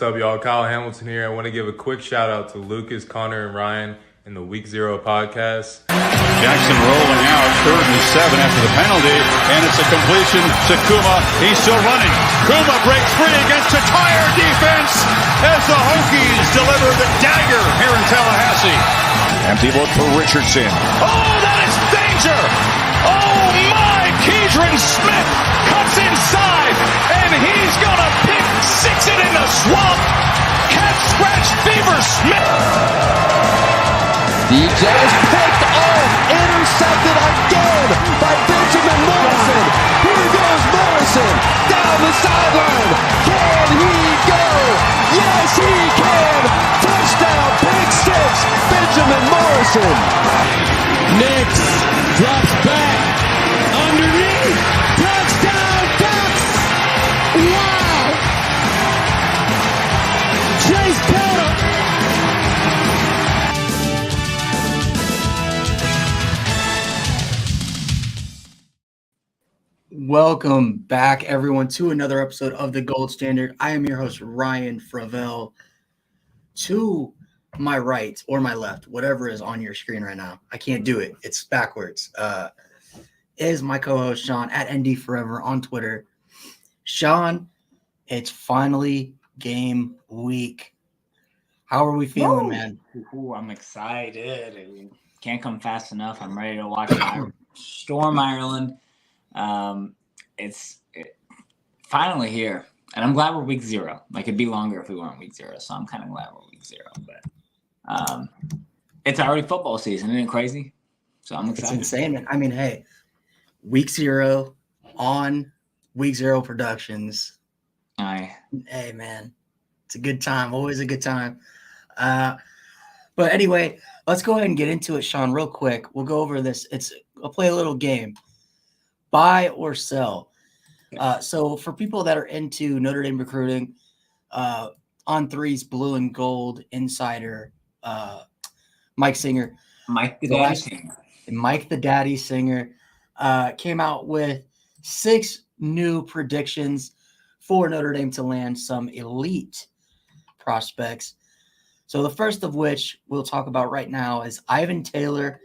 What's up, y'all? Kyle Hamilton here. I want to give a quick shout out to Lucas, Connor, and Ryan in the Week 0 podcast. Jackson rolling out, 3rd and 7 after the penalty, and it's a completion to Kuma. He's still running. Kuma breaks free against a tired defense as the Hokies deliver the dagger here in Tallahassee. Empty look for Richardson. Oh, that is danger! Oh my! Keidron Smith cuts inside, and he's gonna pick six it in the swamp. Cat scratch fever Smith. DJ is picked off, intercepted again by Benjamin Morrison. Here goes Morrison down the sideline. Can he go? Yes, he can. Touchdown, pick six, Benjamin Morrison. Nix drops back underneath. Touchdown, Ducks. Wow. Chase Taylor. Welcome back, everyone, to another episode of The Gold Standard. I am your host, Ryan Fravel. To my right or my left, whatever is on your screen right now, I can't do it. It's backwards. Is my co-host, Sean, at ND Forever on Twitter. Sean, it's finally game week. How are we feeling, man? Ooh, I'm excited. It can't come fast enough. I'm ready to watch Storm Ireland. It's finally here, and I'm glad we're week 0. Like, it'd be longer if we weren't week 0, so I'm kind of glad we're week 0. But it's already football season, isn't it crazy? So I'm excited. It's insane, man. I mean, hey, week 0 on week 0 Productions. Hey, man, it's a good time. Always a good time. But anyway, let's go ahead and get into it, Sean, real quick. We'll go over this. I'll play a little game. Buy or sell. So for people that are into Notre Dame recruiting, On Three's Blue and Gold insider, Mike Singer. Mike the Daddy Singer came out with 6 new predictions for Notre Dame to land some elite prospects. So the first of which we'll talk about right now is Ivan Taylor,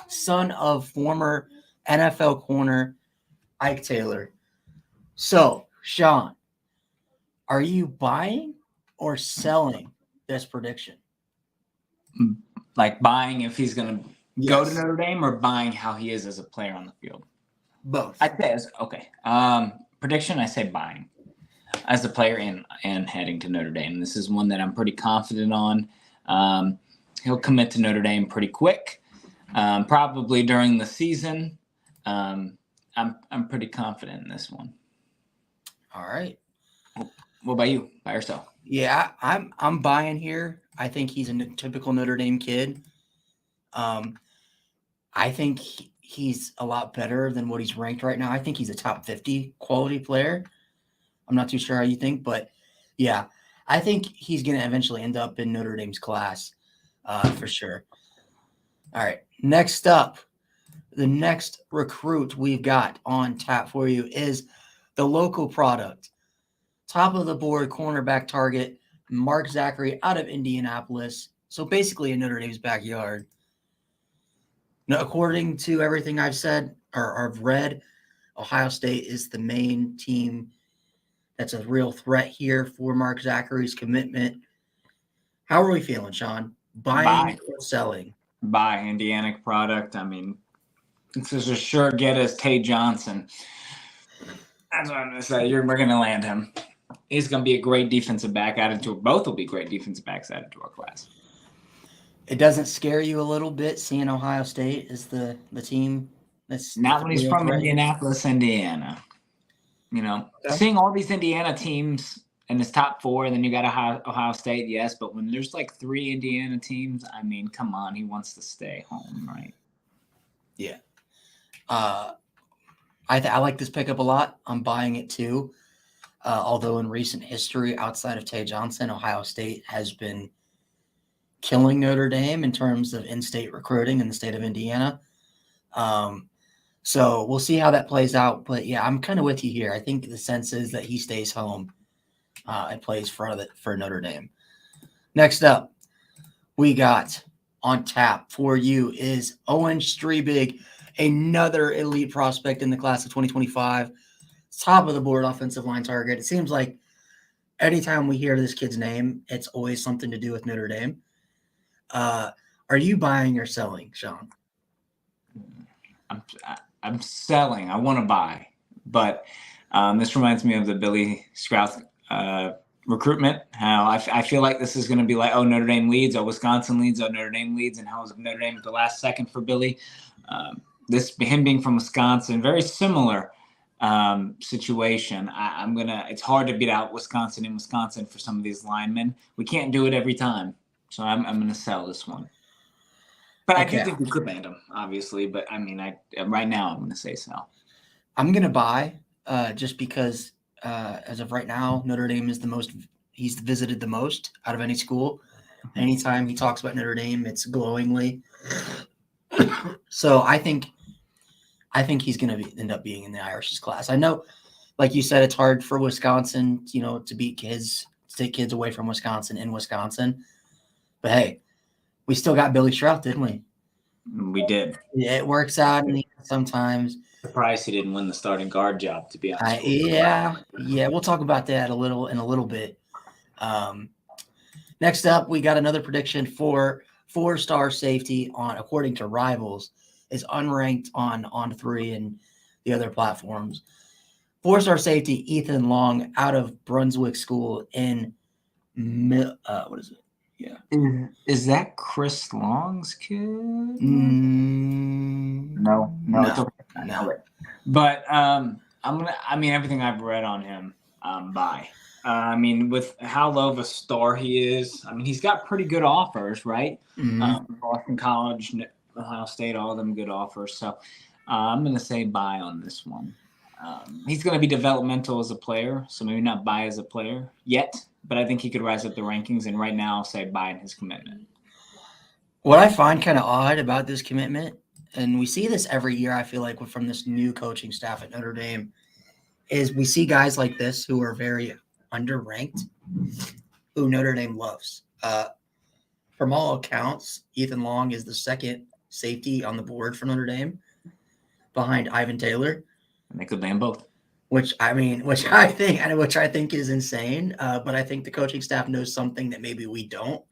son of former NFL corner Ike Taylor. So, Sean, are you buying or selling this prediction? Like, buying if he's going to go to Notre Dame, or buying how he is as a player on the field? Both. I'd say okay. Prediction, I say buying as a player and heading to Notre Dame. This is one that I'm pretty confident on. He'll commit to Notre Dame pretty quick, probably during the season. I'm pretty confident in this one. All right. What about you? Buy or sell? Yeah, I'm buying here. I think he's a typical Notre Dame kid. I think he's a lot better than what he's ranked right now. I think he's a top 50 quality player. I'm not too sure how you think, but yeah, I think he's going to eventually end up in Notre Dame's class for sure. All right, next up. The next recruit we've got on tap for you is the local product. Top of the board cornerback target, Mark Zachary out of Indianapolis. So basically in Notre Dame's backyard. Now, according to everything I've said or I've read, Ohio State is the main team that's a real threat here for Mark Zachary's commitment. How are we feeling, Sean? Buying or selling? Buy. Indiana product. I mean, this is a sure get as Tay Johnson. That's what I'm going to say. We're going to land him. He's going to be a great defensive back added to – both will be great defensive backs added to our class. It doesn't scare you a little bit seeing Ohio State as the team that's – Not when he's from Indianapolis, Indiana. You know, seeing all these Indiana teams in his top 4, and then you got Ohio State, yes, but when there's like 3 Indiana teams, I mean, come on, he wants to stay home, right? Yeah. I like this pickup a lot. I'm buying it too. Although in recent history, outside of Tay Johnson, Ohio State has been killing Notre Dame in terms of in-state recruiting in the state of Indiana. So we'll see how that plays out. But, yeah, I'm kind of with you here. I think the sense is that he stays home. and plays for Notre Dame. Next up, we got on tap for you is Owen Strebig, another elite prospect in the class of 2025. Top of the board offensive line target. It seems like anytime we hear this kid's name, it's always something to do with Notre Dame. Are you buying or selling, Sean? I'm selling. I want to buy, but this reminds me of the Billy Scrouth recruitment. How I feel like this is going to be like, oh, Notre Dame leads, oh, Wisconsin leads, oh, Notre Dame leads, and how was Notre Dame at the last second for Billy? Him being from Wisconsin, very similar situation. It's hard to beat out Wisconsin in Wisconsin for some of these linemen. We can't do it every time, so I'm going to sell this one. But okay. I do think we could land him, obviously. But I mean, right now I'm going to say sell. I'm going to buy just because as of right now, Notre Dame is he's visited the most out of any school. Anytime he talks about Notre Dame, it's glowingly. So I think he's going to end up being in the Irish's class. I know, like you said, it's hard for Wisconsin, to take kids away from Wisconsin in Wisconsin. But hey, we still got Billy Scrouth, didn't we? We did. Yeah, it works out sometimes. Surprised he didn't win the starting guard job, to be honest. Yeah. We'll talk about that in a little bit. Next up, we got another prediction for 4-star safety according to Rivals, is unranked on 3 and the other platforms. 4-star safety Ethan Long out of Brunswick School in what is it? Yeah. Is that Chris Long's kid? No. It's okay. No. But everything I've read on him, buy. With how low of a star he is, he's got pretty good offers, right? Mm-hmm. Boston College, Ohio State, all of them good offers. So I'm going to say buy on this one. He's going to be developmental as a player, so maybe not buy as a player yet, but I think he could rise up the rankings, and right now I'll say buy in his commitment. What I find kind of odd about this commitment, and we see this every year, I feel like, from this new coaching staff at Notre Dame, is we see guys like this who are very underranked, who Notre Dame loves. From all accounts, Ethan Long is the second safety on the board for Notre Dame, behind Ivan Taylor. And they could land both. Which I think is insane. But I think the coaching staff knows something that maybe we don't.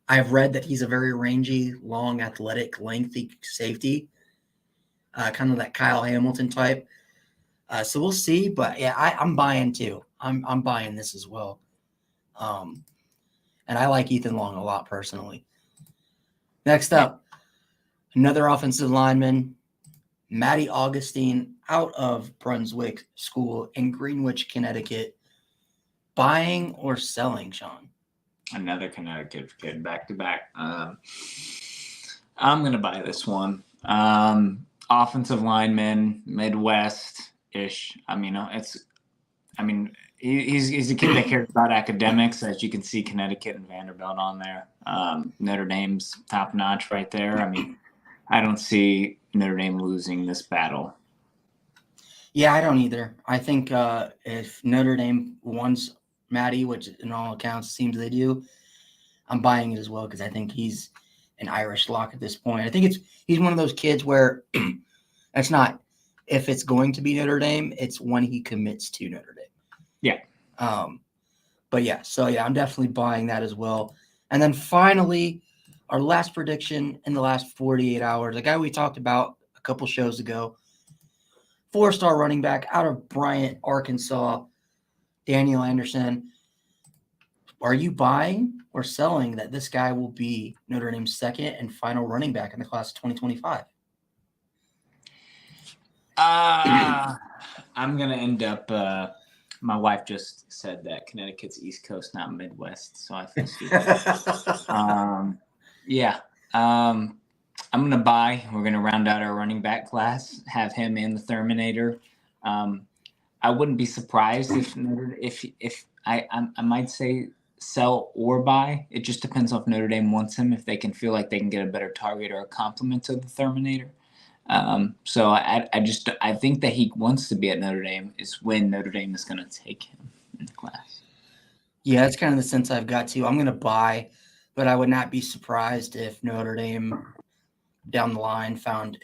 I've read that he's a very rangy, long, athletic, lengthy safety, kind of that Kyle Hamilton type. So we'll see. But yeah, I'm buying too. I'm buying this as well. And I like Ethan Long a lot personally. Next up, another offensive lineman, Matty Augustine out of Brunswick School in Greenwich, Connecticut. Buying or selling, Sean? Another Connecticut kid, back to back. I'm going to buy this one. Offensive lineman, Midwest-ish. He's a kid that cares about academics, as you can see Connecticut and Vanderbilt on there. Notre Dame's top notch right there. I don't see Notre Dame losing this battle. Yeah, I don't either. I think if Notre Dame wants Matty, which in all accounts seems they do, I'm buying it as well because I think he's an Irish lock at this point. I think he's one of those kids where it's not if it's going to be Notre Dame, it's when he commits to Notre Dame. Yeah. But yeah, so yeah, I'm definitely buying that as well. And then finally, our last prediction in the last 48 hours, a guy we talked about a couple shows ago, 4-star running back out of Bryant, Arkansas, Daniel Anderson. Are you buying or selling that this guy will be Notre Dame's second and final running back in the class of 2025? I'm going to end up my wife just said that Connecticut's East Coast, not Midwest, so I feel stupid. I'm going to buy. We're going to round out our running back class, have him in the Terminator. I wouldn't be surprised if I might say sell or buy. It just depends on if Notre Dame wants him, if they can feel like they can get a better target or a complement to the Terminator. So I think that he wants to be at Notre Dame is when Notre Dame is going to take him in the class. Yeah, that's kind of the sense I've got to. I'm going to buy, but I would not be surprised if Notre Dame down the line found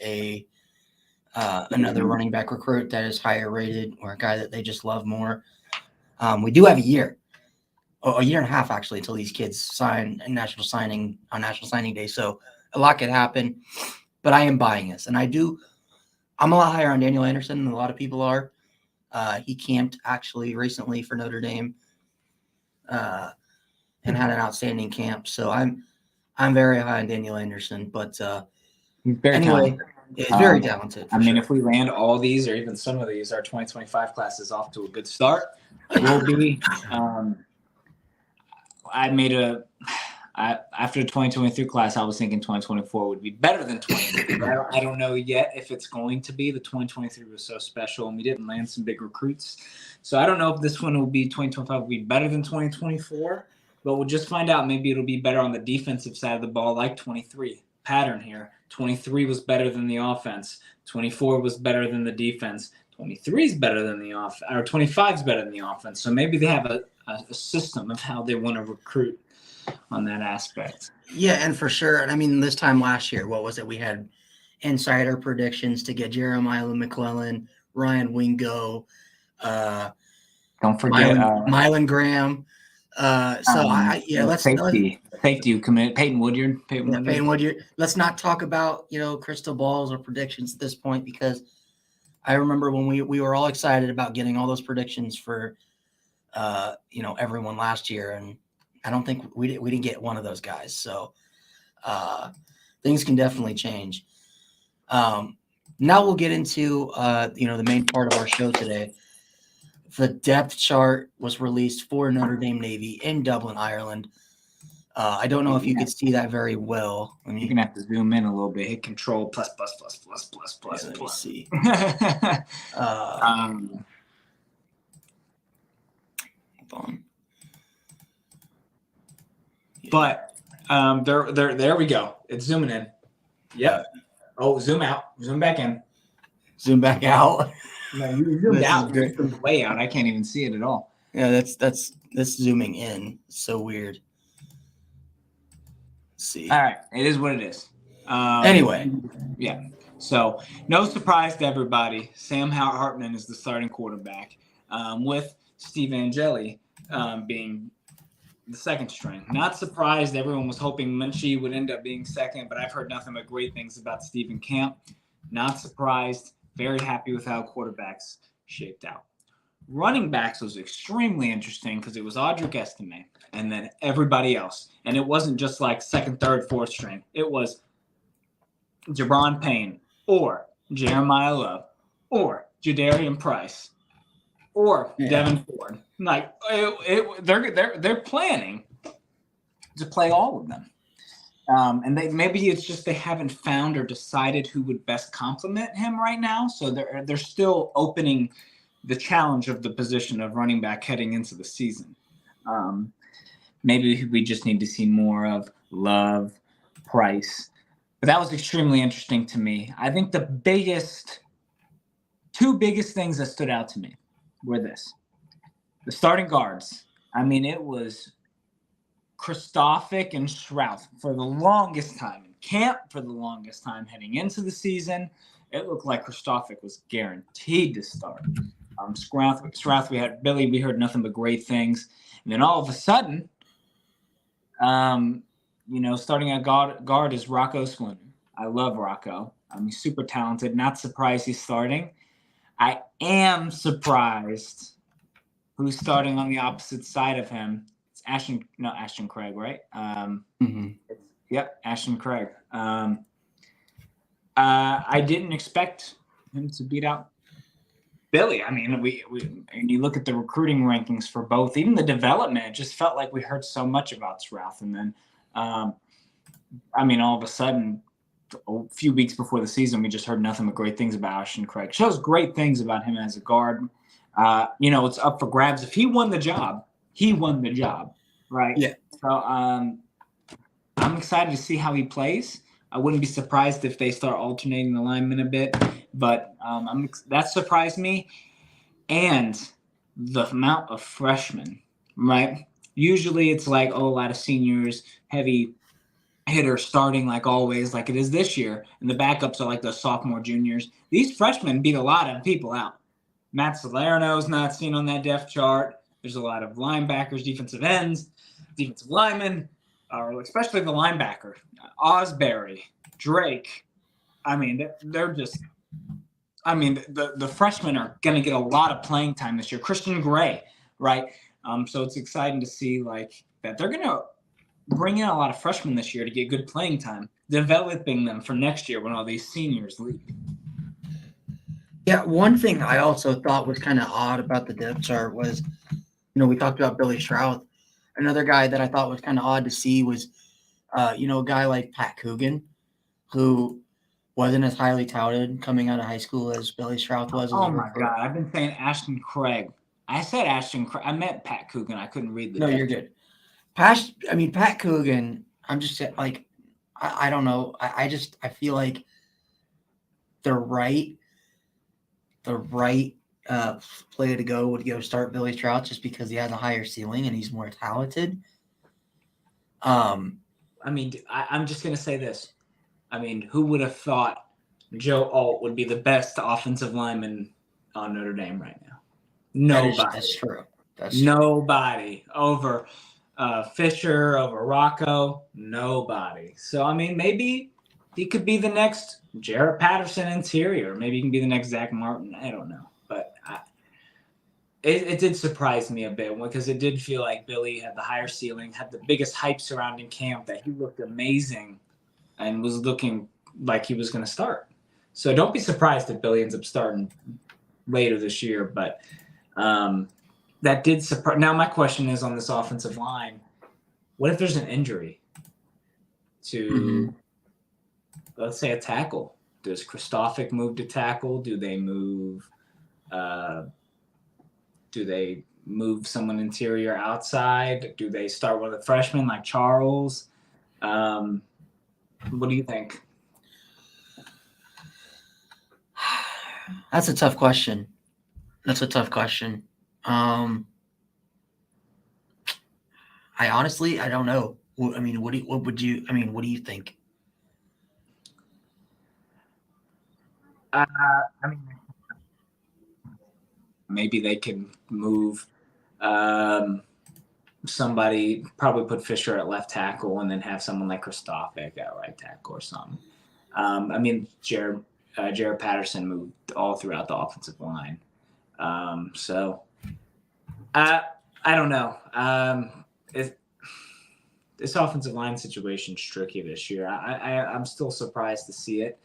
another running back recruit that is higher rated or a guy that they just love more. We do have a year and a half actually until these kids sign on National Signing Day. So a lot could happen, but I am buying this, and I'm a lot higher on Daniel Anderson than a lot of people are. He camped actually recently for Notre Dame, and had an outstanding camp. So I'm very high on Daniel Anderson, but anyway, he's very talented. I mean, if we land all these or even some of these, our 2025 class is off to a good start. Will be. After the 2023 class, I was thinking 2024 would be better than 2023. I don't know yet if it's going to be. The 2023 was so special, and we didn't land some big recruits. So I don't know if this one will be 2025 will be better than 2024, but we'll just find out. Maybe it'll be better on the defensive side of the ball, like 23. Pattern here. 23 was better than the offense. 24 was better than the defense. 23 is better than the offense, or 25 is better than the offense. So maybe they have a system of how they want to recruit on that aspect. Yeah, and for sure. And I mean, this time last year, what was it? We had insider predictions to get Jeremiah McClellan, Ryan Wingo, don't forget Mylan Graham. Safety you commit Peyton Woodyard. Peyton Woodyard. Let's not talk about crystal balls or predictions at this point, because I remember when we were all excited about getting all those predictions for everyone last year, and I don't think we didn't get one of those guys. So things can definitely change. Now we'll get into the main part of our show today. The depth chart was released for Notre Dame Navy in Dublin, Ireland. I don't know if you could see that very well. You're going to have to zoom in a little bit. Hit Control plus. Let me see. Hold on. But there we go. It's zooming in. Yep. Oh, zoom out. Zoom back in. Zoom back out. No, you zoomed out. You zoomed way out. I can't even see it at all. Yeah, that's zooming in. It's so weird. Let's see. All right. It is what it is. Anyway. Yeah. So no surprise to everybody. Sam Hartman is the starting quarterback, with Steve Angeli being the second string. Not surprised. Everyone was hoping Munchie would end up being second, but I've heard nothing but great things about Stephen Camp. Not surprised. Very happy with how quarterbacks shaped out. Running backs was extremely interesting because it was Audric Estime and then everybody else. And it wasn't just like second, third, fourth string. It was Jabron Payne or Jeremiah Love or Jadarian Price or Devin Ford. Like they're planning to play all of them. And maybe it's just they haven't found or decided who would best complement him right now. So they're still opening the challenge of the position of running back heading into the season. Maybe we just need to see more of Love, Price. But that was extremely interesting to me. I think the two biggest things that stood out to me were this. The starting guards. I mean, it was Kristofic and Shrouth for the longest time. In camp, for the longest time heading into the season, it looked like Kristofic was guaranteed to start. Shrouth, we had Billy. We heard nothing but great things. And then all of a sudden, starting at guard is Rocco Spooner. I love Rocco. He's super talented. Not surprised he's starting. I am surprised who's starting on the opposite side of him. It's Ashton Craig, right? Yep, Ashton Craig. I didn't expect him to beat out Billy. I mean, we and you look at the recruiting rankings for both, even the development, it just felt like we heard so much about Shrouth. And then, all of a sudden, a few weeks before the season, we just heard nothing but great things about Ashton Craig. Shows great things about him as a guard. It's up for grabs. If he won the job, right? Yeah. So I'm excited to see how he plays. I wouldn't be surprised if they start alternating the linemen a bit, but that surprised me. And the amount of freshmen, right? Usually it's like, a lot of seniors, heavy hitters starting like always, like it is this year, and the backups are like the sophomore, juniors. These freshmen beat a lot of people out. Matt Salerno's not seen on that depth chart. There's a lot of linebackers, defensive ends, defensive linemen, or especially the linebacker, Osbury, Drake. I mean, they're just. I mean, the freshmen are going to get a lot of playing time this year. Christian Gray, right? So it's exciting to see like that they're going to bring in a lot of freshmen this year to get good playing time, developing them for next year when all these seniors leave. Yeah, one thing I also thought was kind of odd about the depth chart was, we talked about Billy Stroud. Another guy that I thought was kind of odd to see was, a guy like Pat Coogan, who wasn't as highly touted coming out of high school as Billy Stroud was. Oh, my God. I've been saying Ashton Craig. I said Ashton Craig. I meant Pat Coogan. I couldn't read the No, you're good. Pat Coogan, I'm just like, I don't know. I feel like the right play to go would go start Billy Stroud just because he has a higher ceiling and he's more talented. I'm just going to say this. Who would have thought Joe Alt would be the best offensive lineman on Notre Dame right now? Nobody. That's true. Nobody. Over Fisher, over Rocco, nobody. So, maybe he could be the next Jarrett Patterson interior. Maybe he can be the next Zach Martin. I don't know. But it did surprise me a bit because it did feel like Billy had the higher ceiling, had the biggest hype surrounding camp, that he looked amazing and was looking like he was going to start. So don't be surprised if Billy ends up starting later this year. But that did surprise. Now my question is on this offensive line, what if there's an injury to, let's say, a tackle? Does Kristofic move to tackle? Do they move someone interior outside? Do they start with a freshman like Charles? What do you think? That's a tough question. I honestly, I don't know. What do you think? Maybe they can move somebody, probably put Fisher at left tackle and then have someone like Kristofic at right tackle or something. Jarrett Patterson moved all throughout the offensive line. So I don't know. This offensive line situation is tricky this year. I'm still surprised to see it.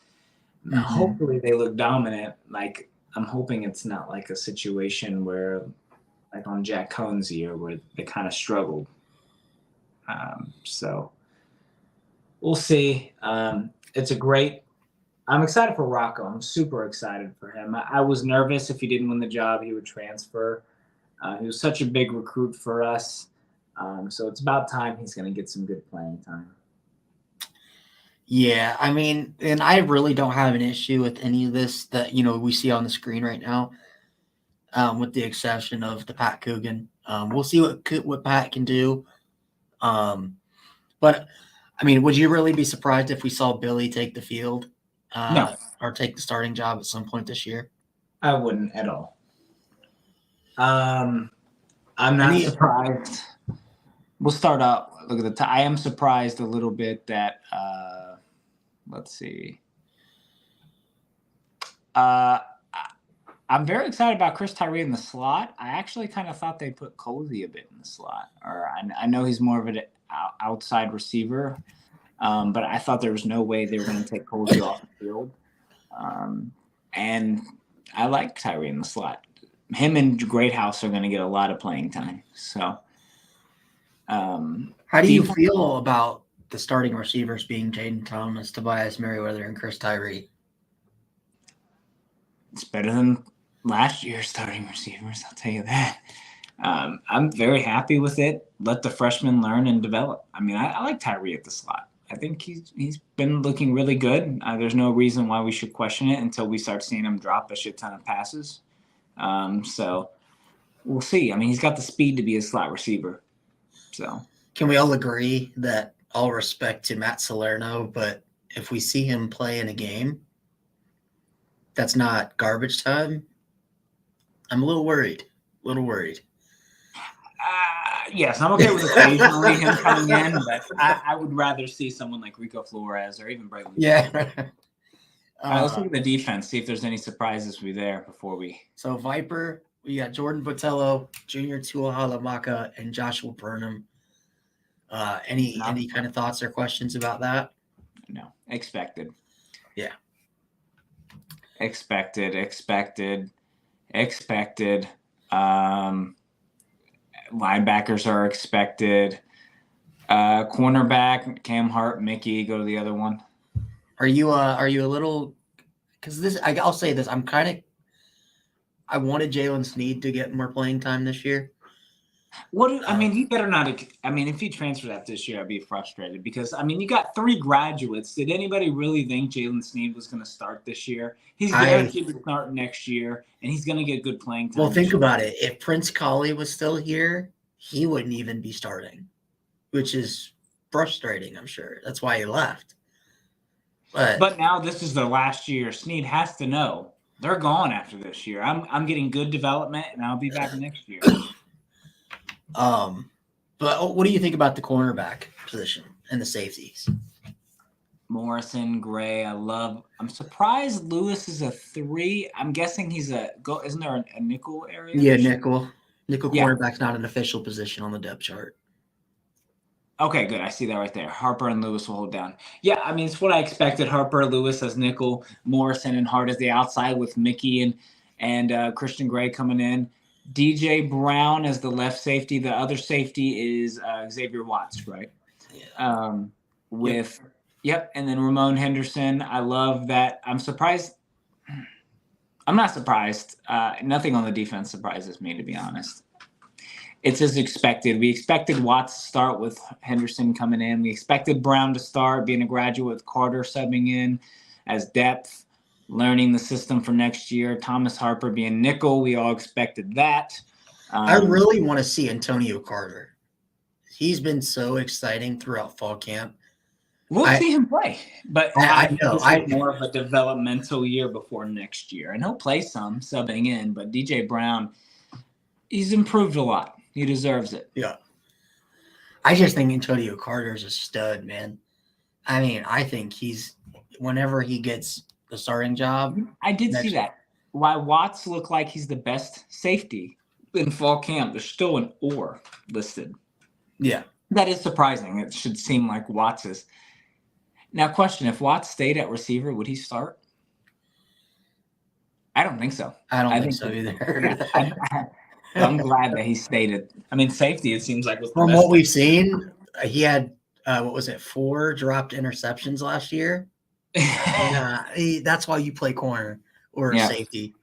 Hopefully they look dominant. Like, I'm hoping it's not like a situation where, like on Jack Cohn's year, where they kind of struggled. So we'll see. I'm excited for Rocco. I'm super excited for him. I was nervous if he didn't win the job, he would transfer. He was such a big recruit for us. So it's about time he's going to get some good playing time. Yeah, and I really don't have an issue with any of this that, we see on the screen right now, with the exception of the Pat Coogan. We'll see what Pat can do. But, would you really be surprised if we saw Billy take the field No. or take the starting job at some point this year? I wouldn't at all. I'm not surprised. We'll start out. Look at I am surprised a little bit that let's see. I'm very excited about Chris Tyree in the slot. I actually kind of thought they put Cozy a bit in the slot. Or I know he's more of an outside receiver, but I thought there was no way they were going to take Cozy off the field. And I like Tyree in the slot. Him and Greathouse are going to get a lot of playing time. So, how do you feel about the starting receivers being Jaden Thomas, Tobias Merriweather, and Chris Tyree? It's better than last year's starting receivers, I'll tell you that. I'm very happy with it. Let the freshmen learn and develop. I like Tyree at the slot. I think he's been looking really good. There's no reason why we should question it until we start seeing him drop a shit ton of passes. So we'll see. I mean, he's got the speed to be a slot receiver. So can we all agree that all respect to Matt Salerno, but if we see him play in a game that's not garbage time, I'm a little worried. Yes, I'm okay with occasionally him coming in, but I would rather see someone like Rico Flores or even Braylon. Yeah. All right, let's look at the defense, see if there's any surprises there before we. So Viper, we got Jordan Botello, Junior Tuahalamaka, and Joshua Burnham. Any kind of thoughts or questions about that? No, expected. Yeah. Expected. Linebackers are expected. Cornerback, Cam Hart, Mickey, go to the other one. Are you a little, because this, I'll say this, I wanted Jalen Sneed to get more playing time this year. He better not. I mean, if he transfers that this year, I'd be frustrated because, I mean, you got 3 graduates. Did anybody really think Jalen Sneed was going to start this year? He's guaranteed to start next year, and he's going to get good playing time. Well, think about it. If Prince Colley was still here, he wouldn't even be starting, which is frustrating, I'm sure. That's why he left. But now this is their last year. Sneed has to know they're gone after this year. I'm getting good development, and I'll be back next year. But what do you think about the cornerback position and the safeties? Morrison, Gray, I'm surprised Lewis is a 3. I'm guessing he's isn't there a nickel area? Yeah, nickel. Nickel cornerback's not an official position on the depth chart. Okay, good. I see that right there. Harper and Lewis will hold down. Yeah, I mean, it's what I expected. Harper, Lewis as nickel, Morrison and Hart as the outside with Mickey and Christian Gray coming in. DJ Brown as the left safety. The other safety is Xavier Watts, right? Yeah. Yep. And then Ramon Henderson. I love that. I'm surprised. I'm not surprised. Nothing on the defense surprises me, to be honest. It's as expected. We expected Watts to start with Henderson coming in. We expected Brown to start being a graduate with Carter subbing in as depth, learning the system for next year. Thomas Harper being nickel. We all expected that. I really want to see Antonio Carter. He's been so exciting throughout fall camp. We'll see him play, but I know it's more of a developmental year before next year, and he'll play some subbing in. But DJ Brown, he's improved a lot. He deserves it. Yeah, I just think Antonio Carter's a stud, man. I mean, I think whenever he gets the starting job. I did see that. Why Watts looked like he's the best safety in fall camp. There's still an or listed. Yeah, that is surprising. It should seem like Watts is. Now, question, if Watts stayed at receiver, would he start? I don't think so. I don't think so either. I'm glad that he stayed. I mean, safety, it seems like. From what we've seen, he had, 4 dropped interceptions last year? And, that's why you play corner or safety.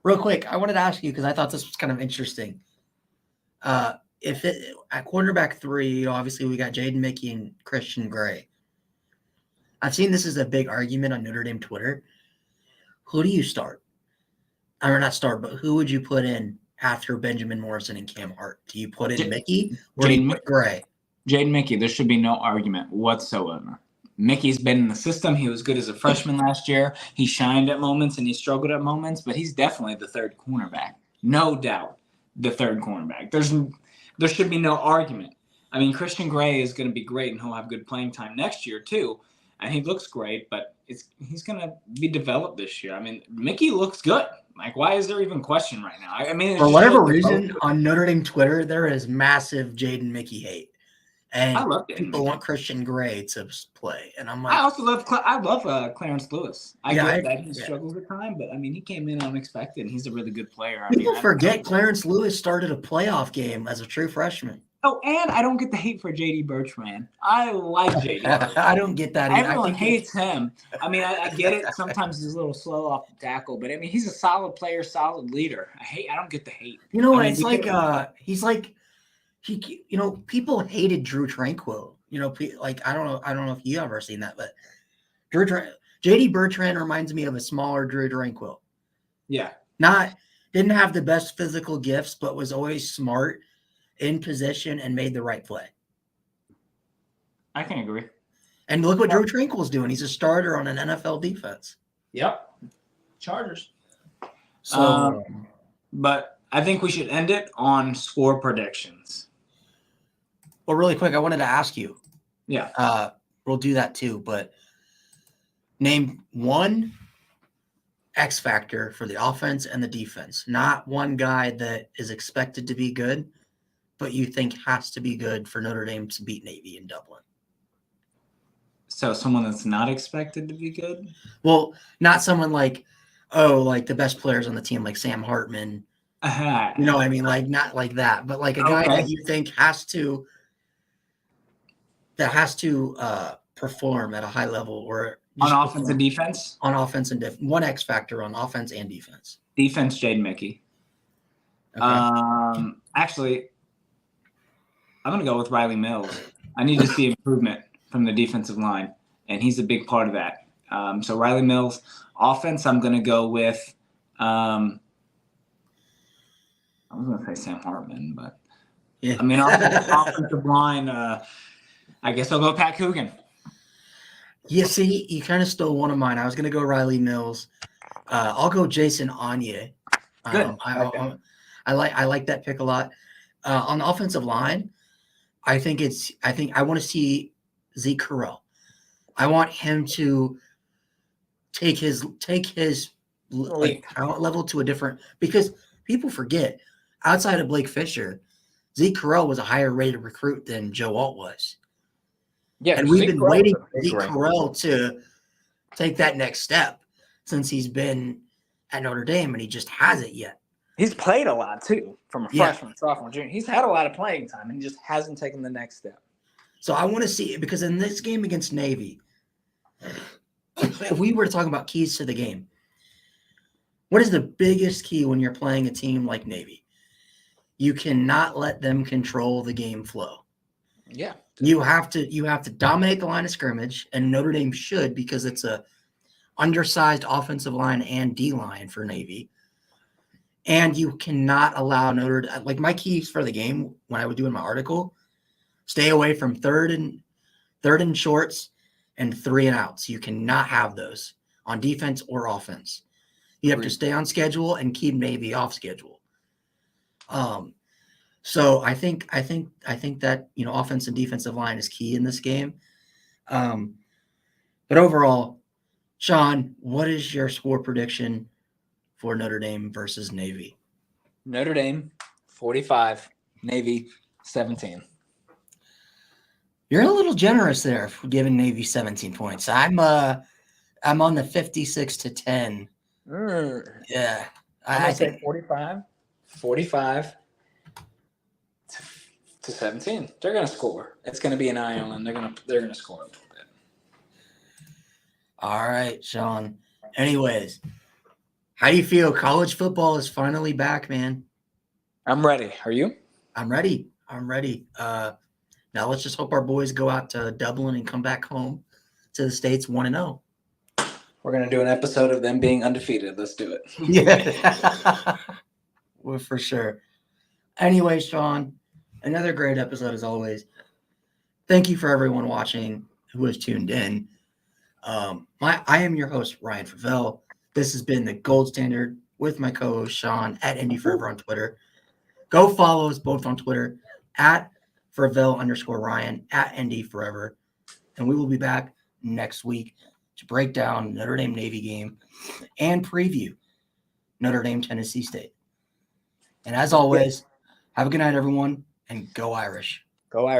Real quick, I wanted to ask you, because I thought this was kind of interesting. If at quarterback 3, obviously we got Jaden Mickey and Christian Gray. I've seen this as a big argument on Notre Dame Twitter. Who do you start? Or not start, but who would you put in after Benjamin Morrison and Cam Hart? Do you put in Mickey or do you put Gray? Jaden Mickey, there should be no argument whatsoever. Mickey's been in the system. He was good as a freshman last year. He shined at moments and he struggled at moments, but he's definitely the third cornerback. No doubt the third cornerback. There should be no argument. I mean, Christian Gray is going to be great and he'll have good playing time next year too. And he looks great, but he's going to be developed this year. I mean, Mickey looks good. Like, why is there even question right now? I mean, for whatever reason, on Notre Dame Twitter, there is massive Jaden Mickey hate. And people want Christian Gray to play, and I'm like, I also love Clarence Lewis. I get that he struggles at time, but I mean, he came in unexpected, and he's a really good player. People forget Clarence Lewis started a playoff game as a true freshman. Oh, and I don't get the hate for J.D. Bertrand. I like J.D. I don't get that either. Everyone hates him. I mean, I get it. Sometimes he's a little slow off the tackle, but I mean, he's a solid player, solid leader. I don't get the hate. You know what? It's like people hated Drew Tranquill. Like I don't know if you ever seen that, but JD Bertrand reminds me of a smaller Drew Tranquill. Yeah. Didn't have the best physical gifts, but was always smart, in position, and made the right play. I can agree. And look what Drew Tranquill's doing. He's a starter on an NFL defense. Yep. Chargers. So, but I think we should end it on score predictions. well, really quick, I wanted to ask you. Yeah. We'll do that too, but name one X factor for the offense and the defense. Not one guy that is expected to be good, but you think has to be good for Notre Dame to beat Navy in Dublin. So someone that's not expected to be good? Well, not someone like the best players on the team, like Sam Hartman. You know what I mean? Like not like that, but like a guy that you think has to perform at a high level or on offense and defense? On offense and one X factor on offense and defense. Defense, Jaden Mickey. Okay. Actually, I'm going to go with Riley Mills. I need to see improvement from the defensive line, and he's a big part of that. So Riley Mills. Offense, I'm going to go with I was going to say Sam Hartman, but yeah. I mean, offensive line, I guess I'll go Pat Coogan. Yeah, see, you kind of stole one of mine. I was going to go Riley Mills. I'll go Jason Anye. Good. I like that pick a lot. On the offensive line, I want to see Zeke Correll. I want him to take his like talent level to a different, because people forget outside of Blake Fisher, Zeke Correll was a higher rated recruit than Joe Alt was. Yeah, and we've been waiting for Zeke Correll to take that next step since he's been at Notre Dame, and he just hasn't yet. He's played a lot too, from a freshman, sophomore, junior. He's had a lot of playing time, and he just hasn't taken the next step. So I want to see it, because in this game against Navy, if we were to talk about keys to the game, what is the biggest key when you're playing a team like Navy? You cannot let them control the game flow. Yeah. You have to dominate the line of scrimmage, and Notre Dame should, because it's a undersized offensive line and D line for Navy. And you cannot allow Notre Dame, like my keys for the game when I was doing my article, stay away from third and shorts and 3 and outs. You cannot have those on defense or offense. You have to stay on schedule and keep Navy off schedule. So I think that, offense and defensive line is key in this game. But overall, Sean, what is your score prediction for Notre Dame versus Navy? Notre Dame 45, Navy 17. You're a little generous there for giving Navy 17 points. I'm on the 56-10. Yeah. I think 45 to 17. They're going to score. It's going to be an Ireland. They're going to score a little bit. All right, Sean. Anyways, how do you feel? College football is finally back, man. I'm ready. Are you? I'm ready. Now let's just hope our boys go out to Dublin and come back home to the States 1-0. We're going to do an episode of them being undefeated. Let's do it. Yeah. Well, for sure. Anyway, Sean, another great episode as always. Thank you for everyone watching who has tuned in. I am your host, Ryan Favell. This has been the Gold Standard with my co-host, Sean, at Indy Forever on Twitter. Go follow us both on Twitter, at Favell_Ryan, at Indy Forever. And we will be back next week to break down Notre Dame Navy game and preview Notre Dame Tennessee State. And as always, have a good night, everyone, and go Irish. Go Irish.